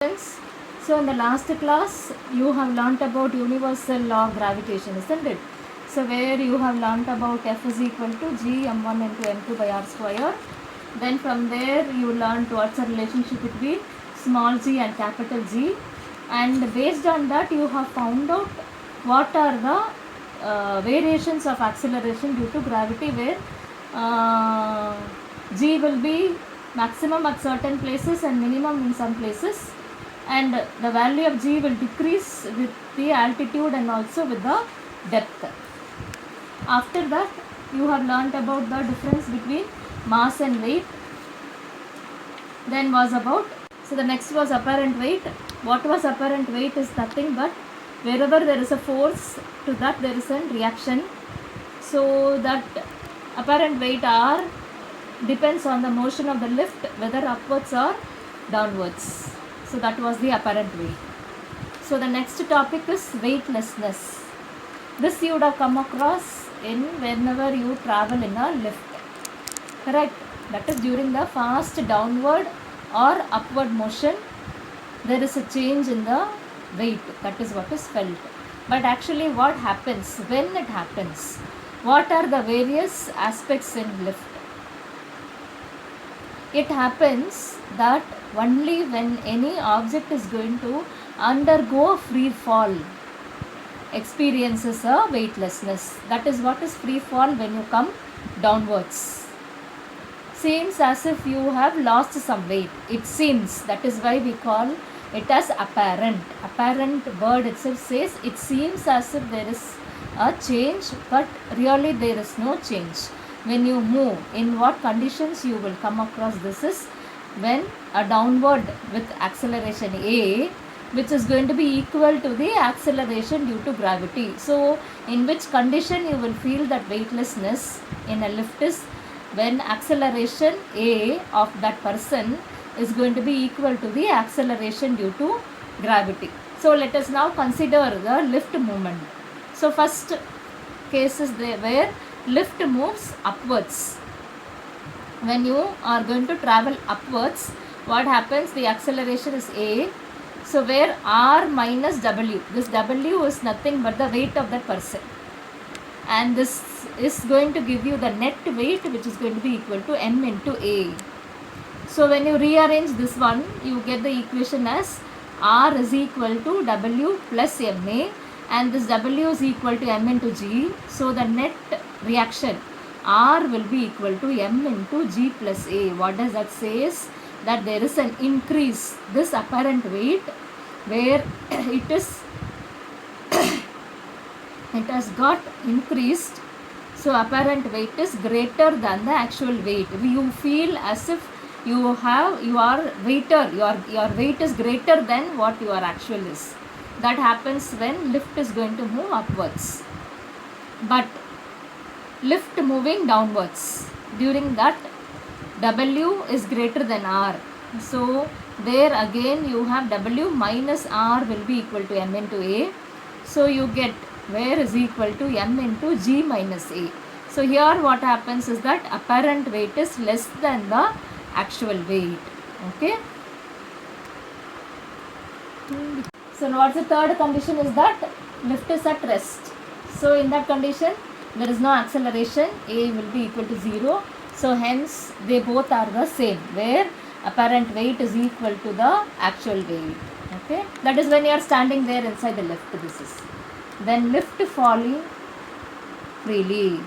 Friends, so in the last class you have learnt about universal law of gravitation, isn't it? So where you have learnt about F is equal to G m1 into m2 by r square. Then from there you learnt what's the relationship between small g and capital G, and based on that you have found out what are the variations of acceleration due to gravity, where G will be maximum at certain places and minimum in some places, and the value of G will decrease with the altitude and also with the depth. After that you have learnt about the difference between mass and weight. Then was about, so the next was apparent weight. What was apparent weight is nothing but wherever there is a force, to that there is a reaction. So that apparent weight R depends on the motion of the lift, whether upwards or downwards. So that was the apparent weight. So the next topic is weightlessness. This you would have come across in whenever you travel in a lift, correct? That is during the fast downward or upward motion, there is a change in the weight. That is what is felt. But actually what happens when it happens? What are the various aspects in lift? It happens that only when any object is going to undergo free fall experiences a weightlessness. That is what is free fall when you come downwards. Seems as if you have lost some weight. It seems, that is why we call it as apparent. Apparent word itself says it seems as if there is a change, but really there is no change. When you move, in what conditions you will come across this is when a downward with acceleration A, which is going to be equal to the acceleration due to gravity. So in which condition you will feel that weightlessness in a lift is when acceleration A of that person is going to be equal to the acceleration due to gravity. So let us now consider the lift movement. So first case is there where lift moves upwards. When you are going to travel upwards, what happens? The acceleration is A. So where R minus W, this W is nothing but the weight of that person, and this is going to give you the net weight, which is going to be equal to M into A. So when you rearrange this one, you get the equation as R is equal to W plus MA, and this W is equal to M into G. So the net reaction R will be equal to M into G plus A. What does that say is that there is an increase, this apparent weight, where it is it has got increased. So apparent weight is greater than the actual weight. You feel as if you are weighter, your weight is greater than what your actual is. That happens when lift is going to move upwards, but lift moving downwards, during that W is greater than R. So there again you have W minus R will be equal to M into A. So you get where is equal to M into G minus A. So here what happens is that apparent weight is less than the actual weight. Okay. So now what's the third condition is that lift is at rest. So in that condition there is no acceleration, A will be equal to 0. So hence they both are the same, where apparent weight is equal to the actual weight. Okay, that is when you are standing there inside the lift. This is then lift falling freely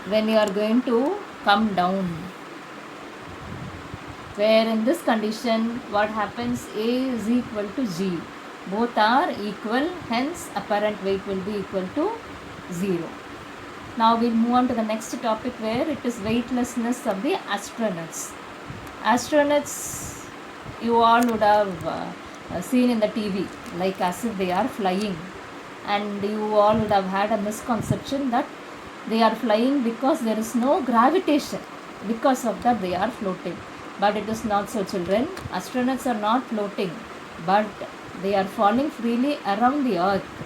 when you are going to come down, where in this condition what happens? A is equal to G, both are equal, hence apparent weight will be equal to 0. Now we'll move on to the next topic, where it is weightlessness of the astronauts. Astronauts you all would have seen in the TV, like as if they are flying, and you all would have had a misconception that they are flying because there is no gravitation, because of that they are floating. But it is not so, children. Astronauts are not floating, but they are falling freely around the earth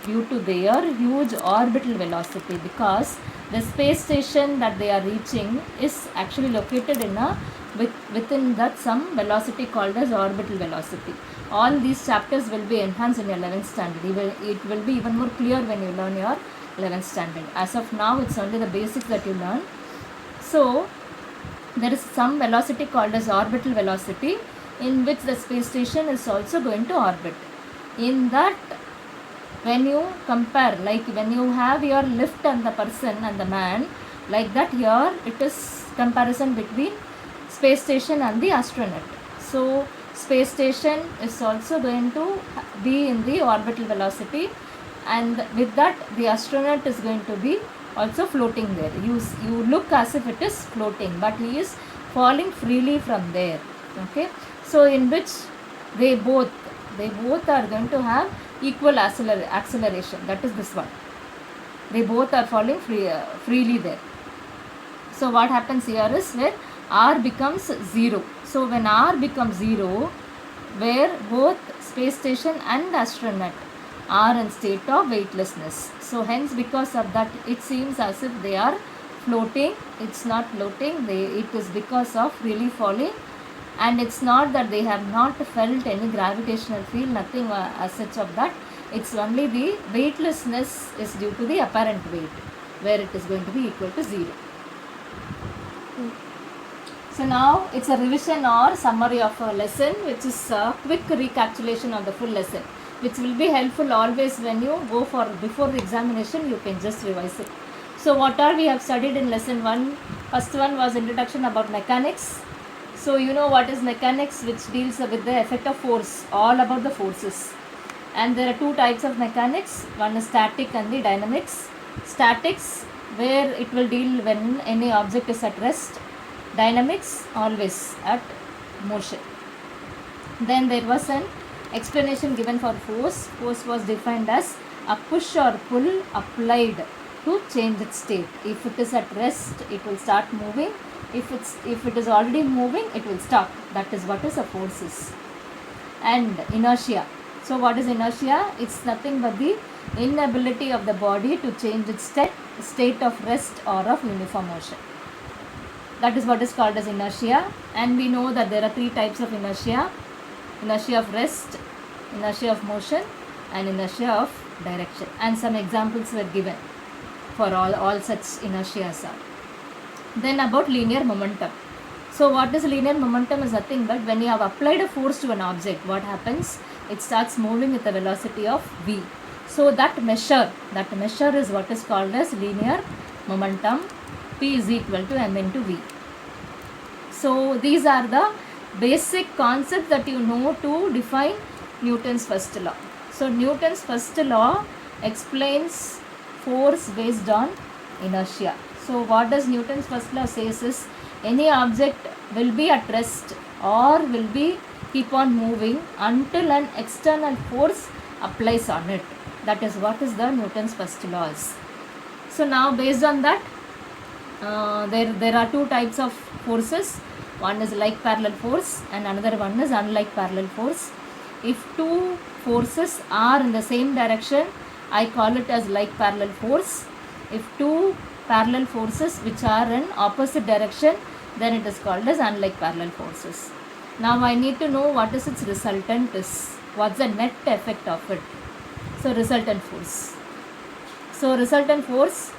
due to their huge orbital velocity, because the space station that they are reaching is actually located in a within that some velocity called as orbital velocity. All these chapters will be enhanced in your 11th standard. It will be even more clear when you learn your 11th standard. As of now, it's only the basics that you learn. So there is some velocity called as orbital velocity, in which the space station is also going to orbit. In that, when you compare, like when you have your lift and the person and the man, like that, here it is comparison between space station and the astronaut. So space station is also going to be in the orbital velocity, and with that the astronaut is going to be also floating there. You look as if it is floating, but he is falling freely from there. Okay, so in which they both are going to have equal acceleration. That is this one. They both are falling freely there. So what happens here is where r becomes 0. So when r becomes 0, where both space station and astronaut are in state of weightlessness. So hence, because of that, it seems as if they are floating. It's not floating. It is because of really falling. And it's not that they have not felt any gravitational field, nothing as such of that. It's only the weightlessness is due to the apparent weight, where it is going to be equal to 0. So now it's a revision or summary of a lesson, which is a quick recapitulation of the full lesson, which will be helpful always when you go for before the examination. You can just revise it. So what all we have studied in lesson 1? First one was introduction about mechanics. So you know what is mechanics, which deals with the effect of force, all about the forces. And there are two types of mechanics. One is static and the dynamics. Statics, where it will deal when any object is at rest. Dynamics, always at motion. Then there was an explanation given for force. Force was defined as a push or pull applied to change its state. If it is at rest, it will start moving. If it is already moving, it will stop. That is what is a force is. And inertia. So what is inertia? It's nothing but the inability of the body to change its state of rest or of uniform motion. That is what is called as inertia. And we know that there are 3 types of inertia: inertia of rest, inertia of motion, and inertia of direction. And some examples were given for all such inertias are. Then about linear momentum. So what is linear momentum is nothing but when you have applied a force to an object, what happens? It starts moving with a velocity of v. So that measure is what is called as linear momentum. P is equal to m into v. So these are the basic concepts that you know to define Newton's first law. So Newton's first law explains force based on inertia. So what does Newton's first law says is, any object will be at rest or will be keep on moving until an external force applies on it. That is what is the Newton's first laws. So now based on that, there are 2 types of forces. One is like parallel force and another one is unlike parallel force. If 2 forces are in the same direction, I call it as like parallel force. If 2 parallel forces which are in opposite direction, then it is called as unlike parallel forces. Now I need to know what is its resultant is. What's the net effect of it? So resultant force. So resultant force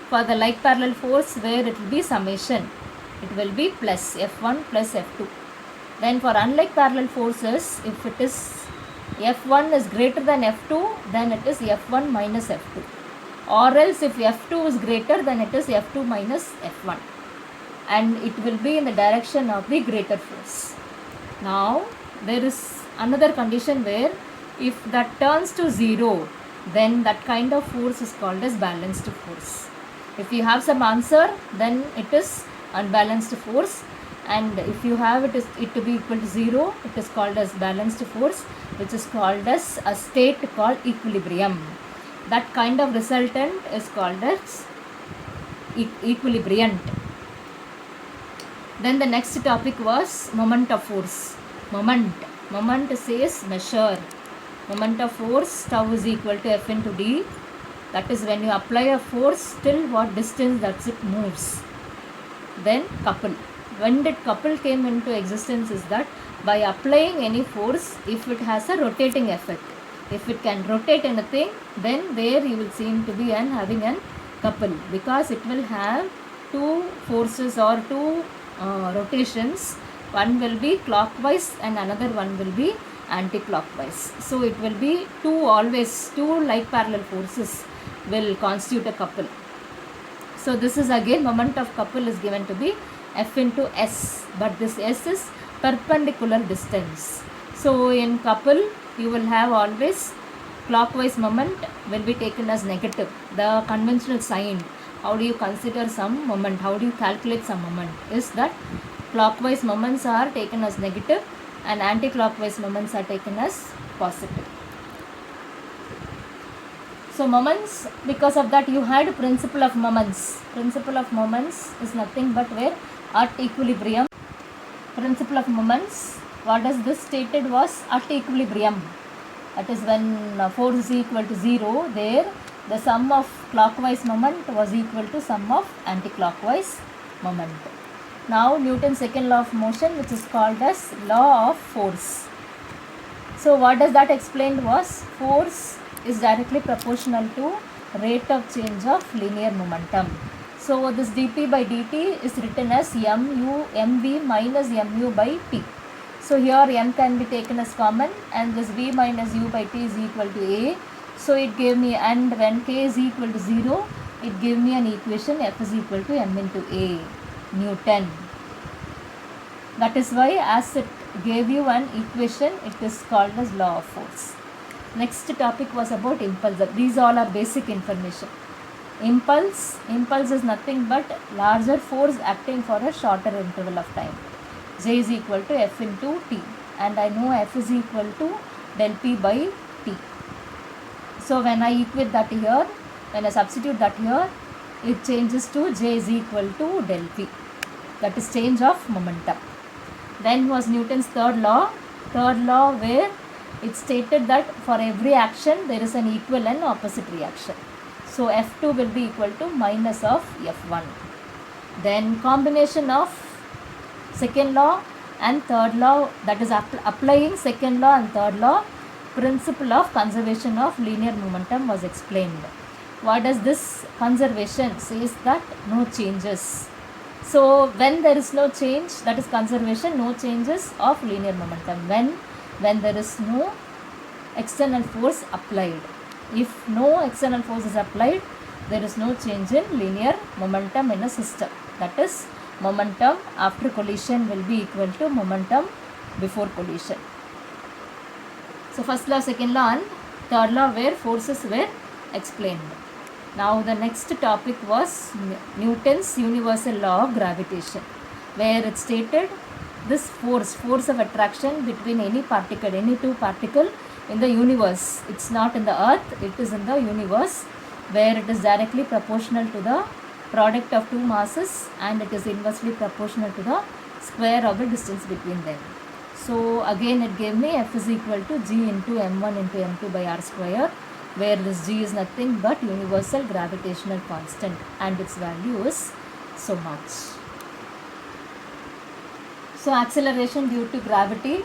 for the like parallel force, where it will be summation. It will be plus F1 plus F2. Then for unlike parallel forces, if it is F1 is greater than F2, then it is F1 minus F2. Or else if F2 is greater, then it is F2 minus F1. And it will be in the direction of the greater force. Now there is another condition where if that turns to 0, then that kind of force is called as balanced force. If you have some answer, then it is unbalanced force, and if you have it to be equal to 0, it is called as balanced force, which is called as a state called equilibrium. That kind of resultant is called as equilibriant. Then the next topic was moment of force. Moment says measure. Moment of force, tau is equal to F into d. That is when you apply a force till what distance that it moves. Then couple. When did couple came into existence is that by applying any force if it has a rotating effect. If it can rotate anything, then there you will seem to be having an couple, because it will have two forces or two rotations. One will be clockwise and another one will be anti-clockwise. So it will be always two like parallel forces will constitute a couple. So this is again moment of couple is given to be F into S, but this S is perpendicular distance. So in couple you will have always clockwise moment will be taken as negative. The conventional sign, how do you consider some moment, how do you calculate some moment, is that clockwise moments are taken as negative and anti-clockwise moments are taken as positive. So moments, because of that you had principle of moments. Principle of moments is nothing but where at equilibrium. Principle of moments, what does this stated was at equilibrium. That is when force is equal to 0, there the sum of clockwise moment was equal to sum of anti-clockwise moment. Now Newton's second law of motion, which is called as law of force. So what does that explain was, force is directly proportional to rate of change of linear momentum. So this dp by dt is written as mv minus mu by t. So here m can be taken as common and this v minus u by t is equal to a. So it gave me, and when k is equal to 0, it gave me an equation f is equal to m into a, Newton. That is why as it gave you an equation, it is called as law of force. Next topic was about impulse. These all are basic information. Impulse is nothing but larger force acting for a shorter interval of time. J is equal to F into T, and I know F is equal to del P by T. So when I equate that here, when I substitute that here, it changes to J is equal to del P. That is change of momentum. Then was Newton's third law where it stated that for every action there is an equal and opposite reaction. So F2 will be equal to minus of F1. Then combination of second law and third law, that is applying second law and third law, principle of conservation of linear momentum was explained. What does this conservation says? That no changes. So when there is no change, that is conservation, no changes of linear momentum. When there is no external force applied. If no external force is applied, there is no change in linear momentum in a system. That is, momentum after collision will be equal to momentum before collision. So first law, second law and third law where forces were explained. Now the next topic was Newton's universal law of gravitation, where it stated this force of attraction between any two particle in the universe. It's not in the earth, it is in the universe, where it is directly proportional to the product of two masses and it is inversely proportional to the square of the distance between them. So again it gave me F is equal to G into m1 into m2 by r square, where this G is nothing but universal gravitational constant and its value is so much. So acceleration due to gravity,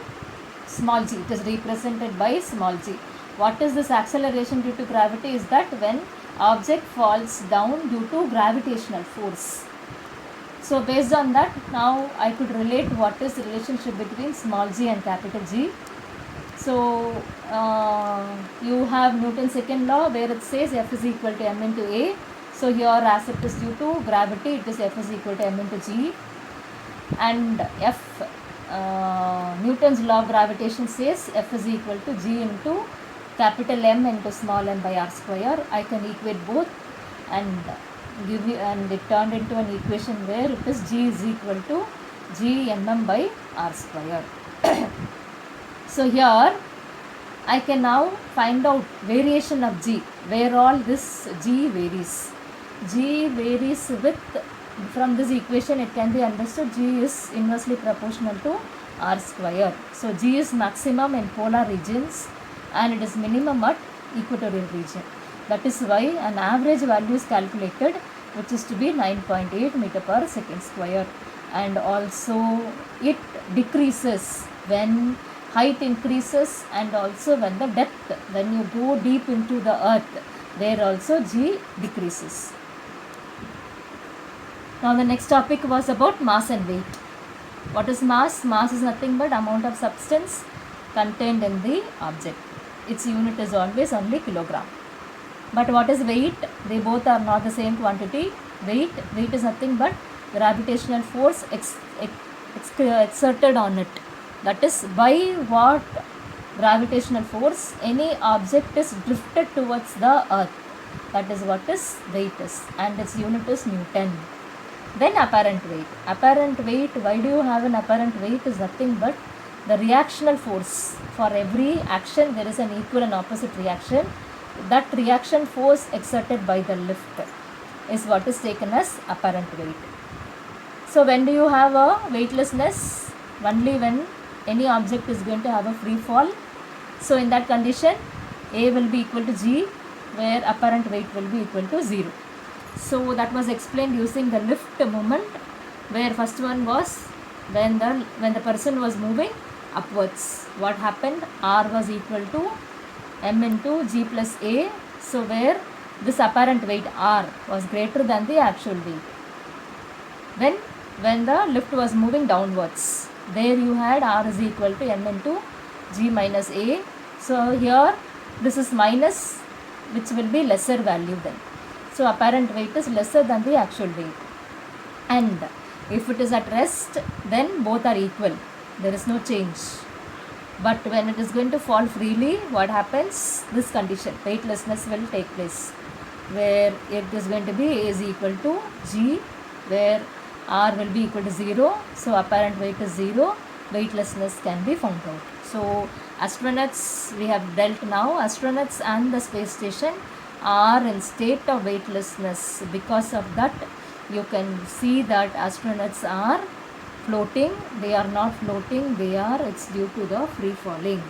small g, it is represented by small g. What is this acceleration due to gravity? Is that when object falls down due to gravitational force. So based on that, now I could relate what is the relationship between small g and capital G. So you have Newton's second law where it says F is equal to m into a. So here as it is due to gravity, it is F is equal to m into g. And Newton's law of gravitation says F is equal to G into capital M into small m by r square. I can equate both and give you, and it turned into an equation where it is G is equal to G mm by r square. So here I can now find out variation of G, where all this G varies. G varies with, from this equation it can be understood G is inversely proportional to r square. So G is maximum in polar regions and it is minimum at equatorial region. That is why an average value is calculated, which is to be 9.8 meter per second square, and also it decreases when height increases and also when the depth, when you go deep into the earth, there also g decreases. Now the next topic was about mass and weight. What is mass? Mass is nothing but amount of substance contained in the object. Its unit is always only kilogram. But what is weight? They both are not the same quantity. Weight is nothing but gravitational force exerted on it. That is, by what gravitational force any object is drifted towards the earth. That is what is weight is, and its unit is Newton. Then apparent weight. Apparent weight, why do you have an apparent weight, is nothing but the reactional force. For every action there is an equal and opposite reaction. That reaction force exerted by the lift is what is taken as apparent weight. So when do you have a weightlessness? Only when any object is going to have a free fall. So in that condition, A will be equal to G, where apparent weight will be equal to 0. So that was explained using the lift moment, where first one was when the person was moving upwards. What happened? R was equal to m into G plus A. So where this apparent weight R was greater than the actual weight. When the lift was moving downwards, there you had R is equal to m into G minus A. So here this is minus, which will be lesser value then. So apparent weight is lesser than the actual weight. And if it is at rest, then both are equal. There is no change. But when it is going to fall freely, what happens? This condition, weightlessness, will take place, where it is going to be A is equal to G, where R will be equal to 0. So apparent weight is 0. Weightlessness can be found out. So astronauts, we have dealt now. Astronauts and the space station are in state of weightlessness. Because of that, you can see that astronauts are floating. They are not floating, it's due to the free falling.